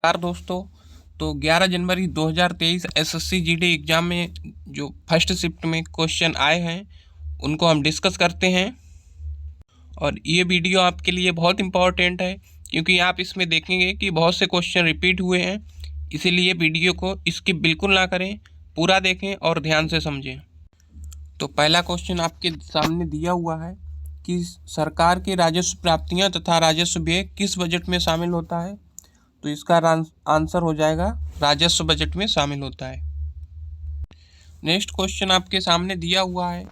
नमस्कार दोस्तों। तो 11 जनवरी 2023 एसएससी जीडी एग्ज़ाम में जो फर्स्ट शिफ्ट में क्वेश्चन आए हैं उनको हम डिस्कस करते हैं। और ये वीडियो आपके लिए बहुत इम्पॉर्टेंट है क्योंकि आप इसमें देखेंगे कि बहुत से क्वेश्चन रिपीट हुए हैं। इसीलिए वीडियो को स्किप बिल्कुल ना करें, पूरा देखें और ध्यान से समझें। तो पहला क्वेश्चन आपके सामने दिया हुआ है कि सरकार की राजस्व प्राप्तियाँ तथा राजस्व व्यय किस बजट में शामिल होता है। तो इसका आंसर हो जाएगा राजस्व बजट में शामिल होता है। नेक्स्ट क्वेश्चन आपके सामने दिया हुआ है,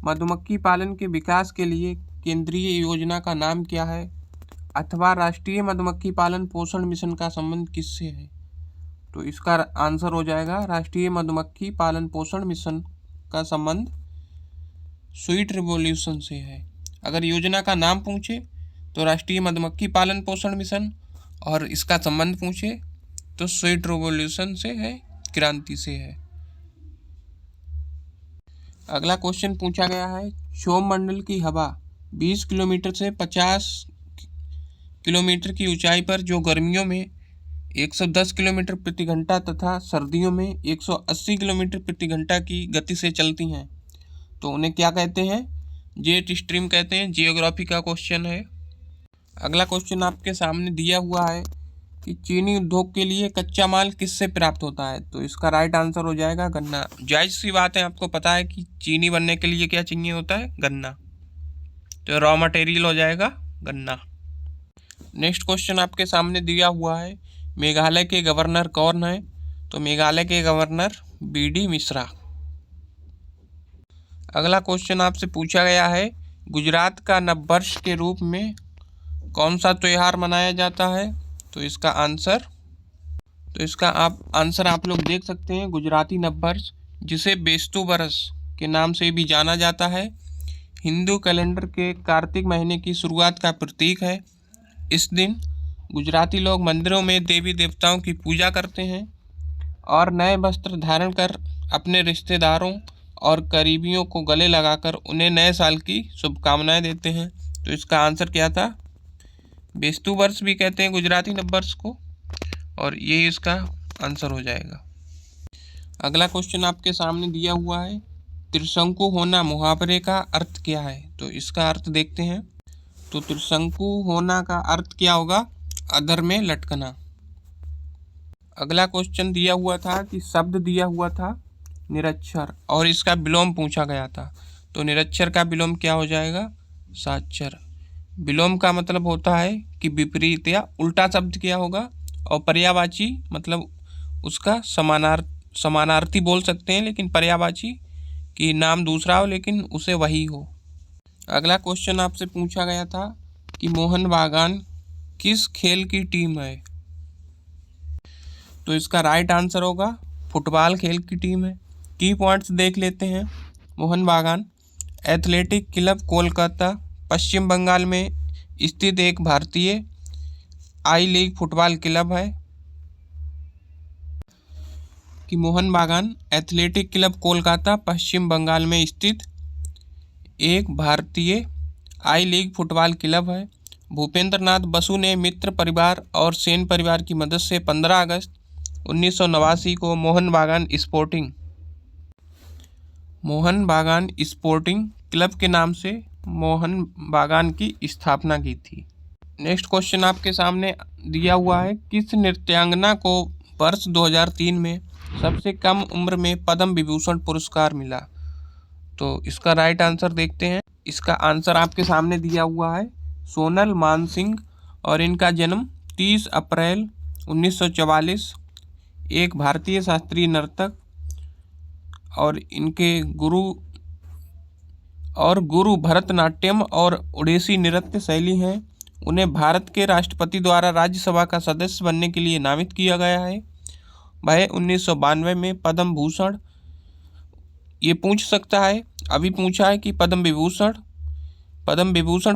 मधुमक्खी पालन के विकास के लिए केंद्रीय योजना का नाम क्या है अथवा राष्ट्रीय मधुमक्खी पालन पोषण मिशन का संबंध किससे है। तो इसका आंसर हो जाएगा राष्ट्रीय मधुमक्खी पालन पोषण मिशन का संबंध स्वीट रिवॉल्यूशन से है। अगर योजना का नाम पूछे तो राष्ट्रीय मधुमक्खी पालन पोषण मिशन, और इसका संबंध पूछे तो स्वीट रिवॉल्यूशन से है, क्रांति से है। अगला क्वेश्चन पूछा गया है, क्षोभमंडल की हवा 20 किलोमीटर से 50 किलोमीटर की ऊंचाई पर जो गर्मियों में 110 किलोमीटर प्रति घंटा तथा सर्दियों में 180 किलोमीटर प्रति घंटा की गति से चलती हैं, तो उन्हें क्या कहते हैं। जेट स्ट्रीम कहते हैं। जियोग्राफी का क्वेश्चन है। अगला क्वेश्चन आपके सामने दिया हुआ है कि चीनी उद्योग के लिए कच्चा माल किससे प्राप्त होता है। तो इसका राइट आंसर हो जाएगा गन्ना। जायज़ सी बात है, आपको पता है कि चीनी बनने के लिए क्या चाहिए होता है, गन्ना। तो रॉ मटेरियल हो जाएगा गन्ना। नेक्स्ट क्वेश्चन आपके सामने दिया हुआ है, मेघालय के गवर्नर कौन है। तो मेघालय के गवर्नर बीडी मिश्रा। अगला क्वेश्चन आपसे पूछा गया है, गुजरात का नववर्ष के रूप में कौन सा त्यौहार मनाया जाता है। तो इसका आंसर आप लोग देख सकते हैं, गुजराती नववर्ष, जिसे बेस्तु बरस के नाम से भी जाना जाता है, हिंदू कैलेंडर के कार्तिक महीने की शुरुआत का प्रतीक है। इस दिन गुजराती लोग मंदिरों में देवी देवताओं की पूजा करते हैं और नए वस्त्र धारण कर अपने रिश्तेदारों और करीबियों को गले लगाकर उन्हें नए साल की शुभकामनाएं देते हैं। तो इसका आंसर क्या था, बेस्तु वर्ष भी कहते हैं गुजराती नववर्ष को, और यही इसका आंसर हो जाएगा। अगला क्वेश्चन आपके सामने दिया हुआ है, त्रिशंकु होना मुहावरे का अर्थ क्या है। तो इसका अर्थ देखते हैं। तो त्रिशंकु होना का अर्थ क्या होगा, अधर में लटकना। अगला क्वेश्चन दिया हुआ था कि शब्द दिया हुआ था निरक्षर और इसका विलोम पूछा गया था। तो निरक्षर का विलोम क्या हो जाएगा, साक्षर। विलोम का मतलब होता है कि विपरीत या उल्टा शब्द क्या होगा, और पर्यायवाची मतलब उसका समानार्थी बोल सकते हैं, लेकिन पर्यायवाची कि नाम दूसरा हो लेकिन उसे वही हो। अगला क्वेश्चन आपसे पूछा गया था कि मोहन बागान किस खेल की टीम है। तो इसका राइट आंसर होगा फुटबॉल खेल की टीम है। की पॉइंट्स देख लेते हैं। मोहन बागान एथलेटिक क्लब कोलकाता पश्चिम बंगाल में स्थित एक भारतीय आई लीग फुटबॉल क्लब है। कि मोहन बागान एथलेटिक क्लब कोलकाता पश्चिम बंगाल में स्थित एक भारतीय आई लीग फुटबॉल क्लब है। भूपेंद्र नाथ बसु ने मित्र परिवार और सेन परिवार की मदद से 15 अगस्त 1989 को मोहन बागान स्पोर्टिंग क्लब के नाम से मोहन बागान की स्थापना की थी। नेक्स्ट क्वेश्चन आपके सामने दिया हुआ है, किस नृत्यांगना को वर्ष 2003 में सबसे कम उम्र में पद्म विभूषण पुरस्कार मिला। तो इसका राइट आंसर देखते हैं। इसका आंसर आपके सामने दिया हुआ है, सोनल मानसिंह, और इनका जन्म 30 अप्रैल 1944, एक भारतीय शास्त्रीय नर्तक और इनके गुरु भरतनाट्यम और ओडिसी नृत्य शैली हैं। उन्हें भारत के राष्ट्रपति द्वारा राज्यसभा का सदस्य बनने के लिए नामित किया गया है। वह 1992 में पद्म भूषण, ये पूछ सकता है, अभी पूछा है कि पद्म विभूषण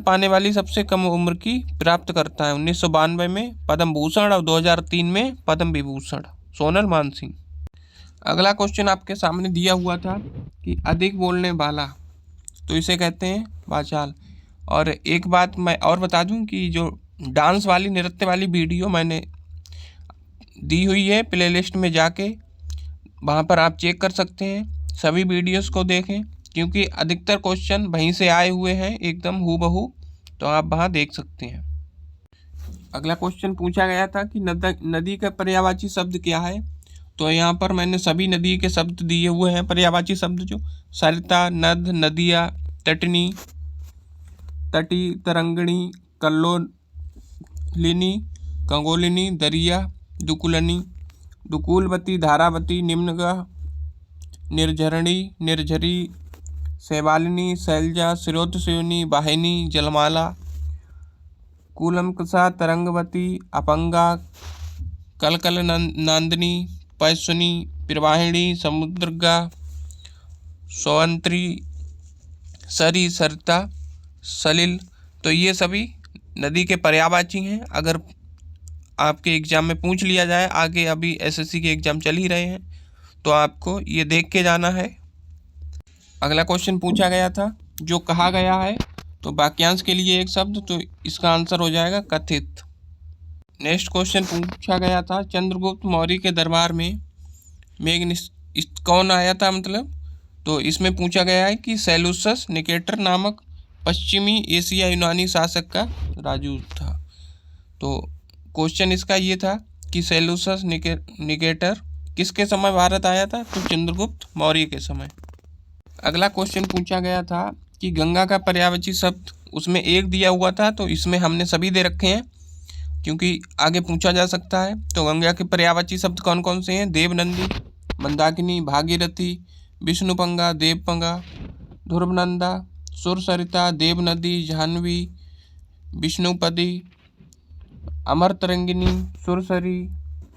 पाने वाली सबसे कम उम्र की प्राप्त करता है। 1992 में पद्म भूषण और 2003 में पद्म विभूषण सोनल मानसिंह। अगला क्वेश्चन आपके सामने दिया हुआ था कि अधिक बोलने वाला, तो इसे कहते हैं वाचाल। और एक बात मैं और बता दूं कि जो डांस वाली नृत्य वाली वीडियो मैंने दी हुई है प्लेलिस्ट में, जाके वहाँ पर आप चेक कर सकते हैं। सभी वीडियोस को देखें क्योंकि अधिकतर क्वेश्चन वहीं से आए हुए हैं एकदम हूबहू, तो आप वहाँ देख सकते हैं। अगला क्वेश्चन पूछा गया था कि नदी का पर्यायवाची शब्द क्या है। तो यहाँ पर मैंने सभी नदी के शब्द दिए हुए हैं, पर्यायवाची शब्द जो सरिता, नद, नदिया, तटनी, तटी, तरंगिणी, कल्लोलिनी, कंगोलिनी, दरिया, दुकुलनी, दुकूलवती, धारावती, निम्नगा, निर्झरणी, निर्झरी, शैवालिनी, शैलजा, स्रोतसेवनी, वाहिनी, जलमाला, कूलमकसा, तरंगवती, अपंगा, कलकल नांदनी, पैसुनी, प्रवाहिणी, समुद्रगा, सौअंत्री, सरी, सरिता, सलिल। तो ये सभी नदी के पर्यायवाची हैं। अगर आपके एग्ज़ाम में पूछ लिया जाए, आगे अभी एसएससी के एग्ज़ाम चल ही रहे हैं, तो आपको ये देख के जाना है। अगला क्वेश्चन पूछा गया था जो कहा गया है, तो वाक्यांश के लिए एक शब्द, तो इसका आंसर हो जाएगा कथित। नेक्स्ट क्वेश्चन पूछा गया था चंद्रगुप्त मौर्य के दरबार में कौन आया था, मतलब तो इसमें पूछा गया है कि सेलूसस निकेटर नामक पश्चिमी एशिया यूनानी शासक का राजदूत था। तो क्वेश्चन इसका ये था कि सेलूसस निकेटर किसके समय भारत आया था, तो चंद्रगुप्त मौर्य के समय। अगला क्वेश्चन पूछा गया था कि गंगा का पर्यायवाची शब्द, उसमें एक दिया हुआ था, तो इसमें हमने सभी दे रखे हैं क्योंकि आगे पूछा जा सकता है। तो गंगा के पर्यायवाची शब्द कौन कौन से हैं, देवनंदी, मंदाकिनी, भागीरथी, विष्णुपंगा, देवपंगा, ध्रुवनंदा, सुरसरिता, देवनदी, जाह्नवी, विष्णुपदी, अमरतरंगिनी, सुरसरी,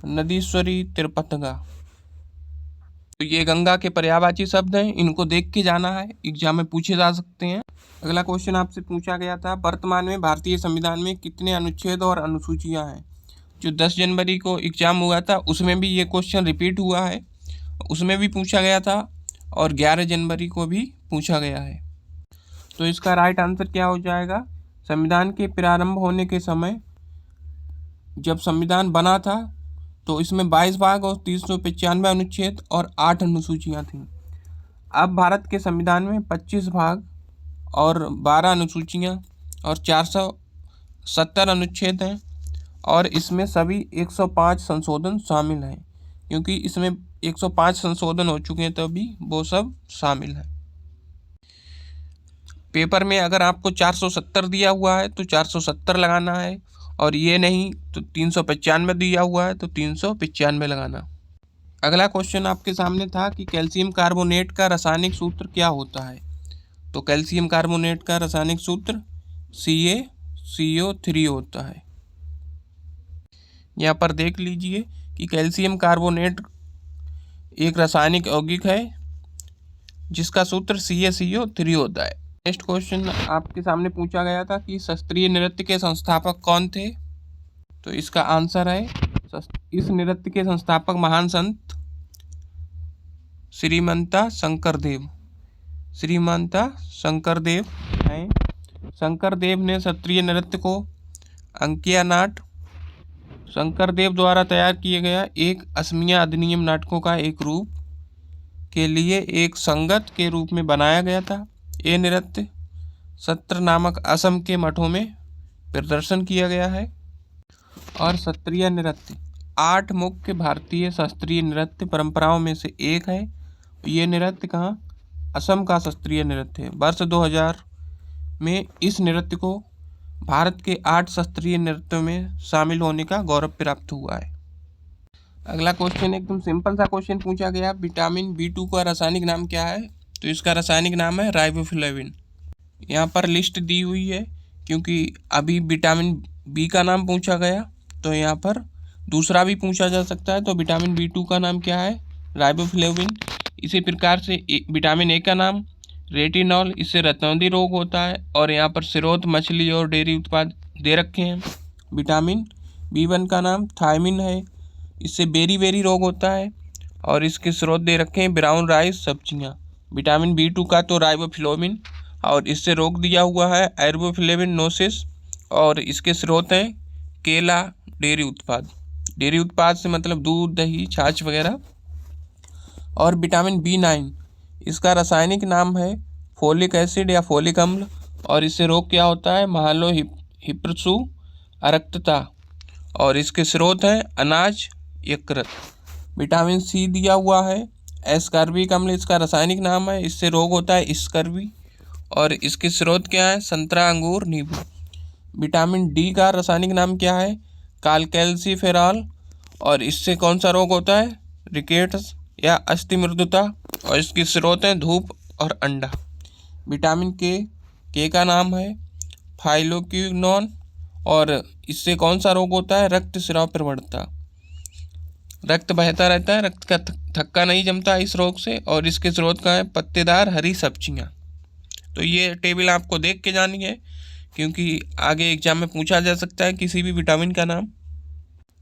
नदीश्वरी, तिरुपतंगा। तो ये गंगा के पर्यायवाची शब्द हैं, इनको देख के जाना है, एग्जाम में पूछे जा सकते हैं। अगला क्वेश्चन आपसे पूछा गया था वर्तमान में भारतीय संविधान में कितने अनुच्छेद और अनुसूचियां हैं। जो 10 जनवरी को एग्जाम हुआ था उसमें भी ये क्वेश्चन रिपीट हुआ है, उसमें भी पूछा गया था, और 11 जनवरी को भी पूछा गया है। तो इसका राइट आंसर क्या हो जाएगा, संविधान के प्रारंभ होने के समय जब संविधान बना था तो इसमें 22 भाग और 395 अनुच्छेद और 8 अनुसूचियाँ थीं। अब भारत के संविधान में 25 भाग और 12 अनुसूचियाँ और 470 अनुच्छेद हैं, और इसमें सभी 105 संशोधन शामिल हैं, क्योंकि इसमें 105 संशोधन हो चुके हैं, तो अभी वो सब शामिल हैं। पेपर में अगर आपको 470 दिया हुआ है तो 470 लगाना है, और ये नहीं तो 395 दिया हुआ है तो 395 लगाना। अगला क्वेश्चन आपके सामने था कि कैल्शियम कार्बोनेट का रासायनिक सूत्र क्या होता है। तो कैल्शियम कार्बोनेट का रासायनिक सूत्र CaCO3 होता है। यहाँ पर देख लीजिए कि कैल्शियम कार्बोनेट एक रासायनिक यौगिक है जिसका सूत्र CaCO3 होता है। नेक्स्ट क्वेश्चन आपके सामने पूछा गया था कि शास्त्रीय नृत्य के संस्थापक कौन थे। तो इसका आंसर है, इस नृत्य के संस्थापक महान संत श्रीमंता शंकरदेव हैं। शंकरदेव ने शास्त्रीय नृत्य को अंकिया नाट, शंकरदेव द्वारा तैयार किए गया एक असमिया अधिनियम नाटकों का एक रूप के लिए एक संगत के रूप में बनाया गया था। ये नृत्य सत्र नामक असम के मठों में प्रदर्शन किया गया है। और शास्त्रीय नृत्य 8 मुख्य भारतीय शास्त्रीय नृत्य परंपराओं में से एक है। ये नृत्य कहाँ, असम का शास्त्रीय नृत्य है। वर्ष 2000 में इस नृत्य को भारत के 8 शास्त्रीय नृत्यों में शामिल होने का गौरव प्राप्त हुआ है। अगला क्वेश्चन एकदम सिंपल सा क्वेश्चन पूछा गया, विटामिन B2 का रासायनिक नाम क्या है। तो इसका रासायनिक नाम है राइबोफ्लेविन। यहाँ पर लिस्ट दी हुई है क्योंकि अभी विटामिन B का नाम पूछा गया, तो यहाँ पर दूसरा भी पूछा जा सकता है। तो विटामिन B2 का नाम क्या है, राइबोफ्लेविन। इसी प्रकार से विटामिन A का नाम रेटिनॉल, इससे रतौंधी रोग होता है। और यहाँ पर स्रोत मछली और डेयरी उत्पाद दे रखे हैं। विटामिन B1 का नाम थायमिन है, इससे बेरी रोग होता है। और इसके स्रोत दे रखे हैं ब्राउन राइस, सब्जियाँ। विटामिन B2 का तो राइबोफ्लेविन, और इससे रोग दिया हुआ है एर्बोफ्लेविनोसिस, और इसके स्रोत हैं केला, डेयरी उत्पाद। डेयरी उत्पाद से मतलब दूध, दही, छाछ वगैरह। और विटामिन B9, इसका रासायनिक नाम है फोलिक एसिड या फोलिक अम्ल, और इससे रोग क्या होता है, महालो हिप्सू अरक्तता, और इसके स्रोत हैं अनाज, यकृत। विटामिन C दिया हुआ है एस्कॉर्बिक अम्ल, इसका रासायनिक नाम है, इससे रोग होता है स्कर्वी, और इसके स्रोत क्या है, संतरा, अंगूर, नींबू। विटामिन D का रासायनिक नाम क्या है, कालकैल्सिफेरॉल, और इससे कौन सा रोग होता है, रिकेट्स या अस्थि मृदुता, और इसके स्रोत हैं धूप और अंडा। विटामिन के का नाम है फाइलोक्विनोन, और इससे कौन सा रोग होता है, रक्तस्राव प्रवणता, रक्त बहता रहता है, रक्त का थक्का नहीं जमता इस रोग से, और इसके स्रोत का है पत्तेदार हरी सब्जियां। तो ये टेबल आपको देख के जानी है, क्योंकि आगे एग्जाम में पूछा जा सकता है किसी भी विटामिन का नाम।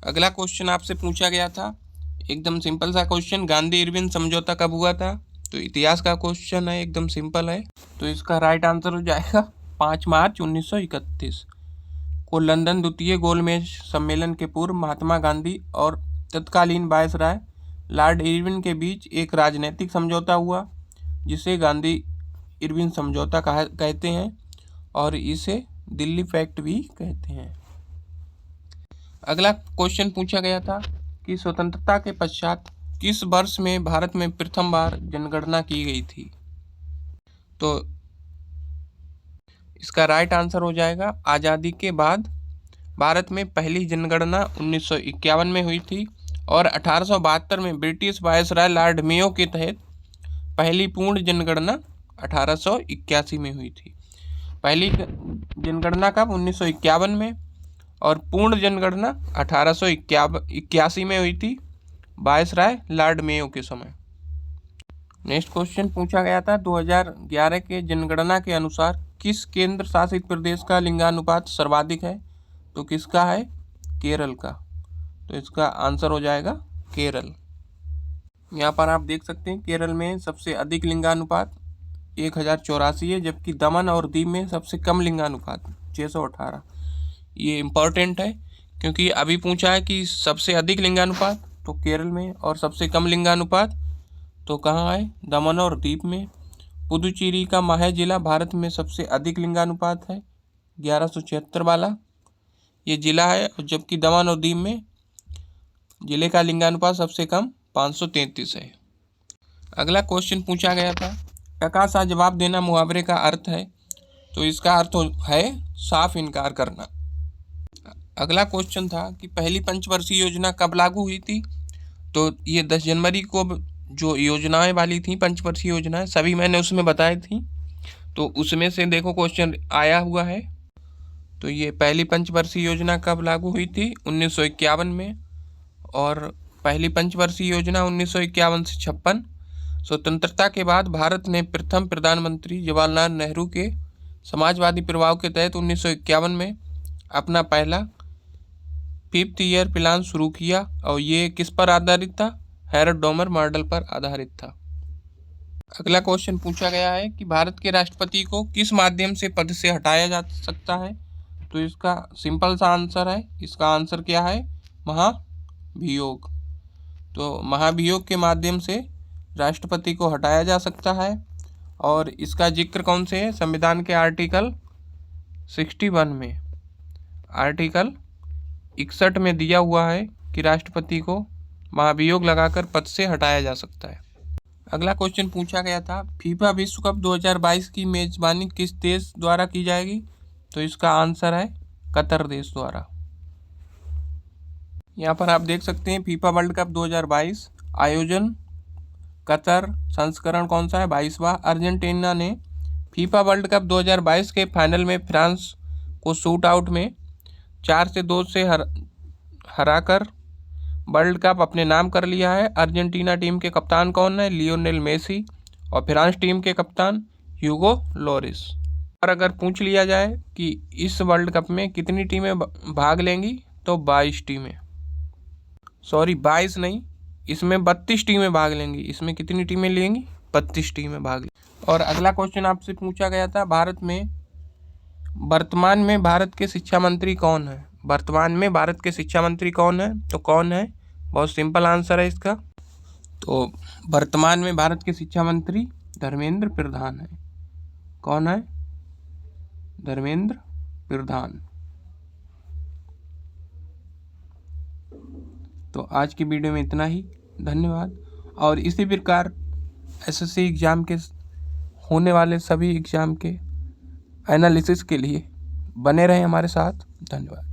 अगला क्वेश्चन आपसे पूछा गया था, एकदम सिंपल सा क्वेश्चन, गांधी इरविन समझौता कब हुआ था। तो इतिहास का क्वेश्चन है, एकदम सिंपल है। तो इसका राइट आंसर हो जाएगा 5 मार्च 1931 को लंदन द्वितीय गोलमेज सम्मेलन के पूर्व महात्मा गांधी और तत्कालीन वायसराय लॉर्ड इरविन के बीच एक राजनीतिक समझौता हुआ, जिसे गांधी इरविन समझौता कहते हैं, और इसे दिल्ली पैक्ट भी कहते हैं। अगला क्वेश्चन पूछा गया था कि स्वतंत्रता के पश्चात किस वर्ष में भारत में प्रथम बार जनगणना की गई थी। तो इसका राइट आंसर हो जाएगा आज़ादी के बाद भारत में पहली जनगणना 1951 में हुई थी, और 1872 में ब्रिटिश वायसराय लॉर्ड मेयो के तहत पहली पूर्ण जनगणना 1881 में हुई थी। पहली जनगणना कब, 1951 में, और पूर्ण जनगणना 1881 में हुई थी, वायसराय लॉर्ड मेयो के समय। नेक्स्ट क्वेश्चन पूछा गया था 2011 के जनगणना के अनुसार किस केंद्र शासित प्रदेश का लिंगानुपात सर्वाधिक है। तो किसका है, केरल का। तो इसका आंसर हो जाएगा केरल। यहाँ पर आप देख सकते हैं केरल में सबसे अधिक लिंगानुपात 1084 है, जबकि दमन और दीव में सबसे कम लिंगानुपात 618। ये इम्पोर्टेंट है, क्योंकि अभी पूछा है कि सबसे अधिक लिंगानुपात तो केरल में, और सबसे कम लिंगानुपात तो कहाँ है, दमन और दीव में। पुदुचेरी का माहे जिला भारत में सबसे अधिक लिंगानुपात है 1176 वाला ये जिला है, जबकि दमन और दीव में जिले का लिंगानुपात सबसे कम 533 है। अगला क्वेश्चन पूछा गया था, टका सा जवाब देना मुहावरे का अर्थ है। तो इसका अर्थ है साफ इनकार करना। अगला क्वेश्चन था कि पहली पंचवर्षीय योजना कब लागू हुई थी। तो ये 10 जनवरी को जो योजनाएं वाली थी, पंचवर्षीय योजनाएं सभी मैंने उसमें बताई थी, तो उसमें से देखो क्वेश्चन आया हुआ है। तो ये पहली पंचवर्षीय योजना कब लागू हुई थी, 1951 में, और पहली पंचवर्षीय योजना 1951 से 56। स्वतंत्रता के बाद भारत ने प्रथम प्रधानमंत्री जवाहरलाल नेहरू के समाजवादी प्रभाव के तहत 1951 में अपना पहला 5th ईयर प्लान शुरू किया, और ये किस पर आधारित था, हैरल्ड डोमर मॉडल पर आधारित था। अगला क्वेश्चन पूछा गया है कि भारत के राष्ट्रपति को किस माध्यम से पद से हटाया जा सकता है। तो इसका सिंपल सा आंसर है, इसका आंसर क्या है, महाभियोग। तो महाभियोग के माध्यम से राष्ट्रपति को हटाया जा सकता है, और इसका जिक्र कौन से है, संविधान के आर्टिकल 61 में, आर्टिकल 61 में दिया हुआ है कि राष्ट्रपति को महाभियोग लगाकर पद से हटाया जा सकता है। अगला क्वेश्चन पूछा गया था, फीफा विश्व कप 2022 की मेजबानी किस देश द्वारा की जाएगी। तो इसका आंसर है कतर देश द्वारा। यहाँ पर आप देख सकते हैं फीफा वर्ल्ड कप 2022 आयोजन कतर, संस्करण कौन सा है, 22वां। अर्जेंटीना ने फीफा वर्ल्ड कप 2022 के फाइनल में फ्रांस को शूट आउट में 4-2 से हराकर वर्ल्ड कप अपने नाम कर लिया है। अर्जेंटीना टीम के कप्तान कौन है, लियोनेल मेसी, और फ्रांस टीम के कप्तान ह्यूगो लोरिस। और अगर पूछ लिया जाए कि इस वर्ल्ड कप में कितनी टीमें भाग लेंगी, तो 22 टीमें, सॉरी 22 नहीं, इसमें 32 टीमें भाग लेंगी। इसमें कितनी टीमें लेंगी, 32 टीमें भाग लेंगी। और अगला क्वेश्चन आपसे पूछा गया था, भारत में वर्तमान में भारत के शिक्षा मंत्री कौन है। वर्तमान में भारत के शिक्षा मंत्री कौन है? तो कौन है? बहुत सिंपल आंसर है इसका। तो वर्तमान में भारत के शिक्षा मंत्री धर्मेंद्र प्रधान है। कौन है? धर्मेंद्र प्रधान। तो आज की वीडियो में इतना ही, धन्यवाद। और इसी प्रकार एसएससी एग्ज़ाम के होने वाले सभी एग्ज़ाम के एनालिसिस के लिए बने रहें हमारे साथ। धन्यवाद।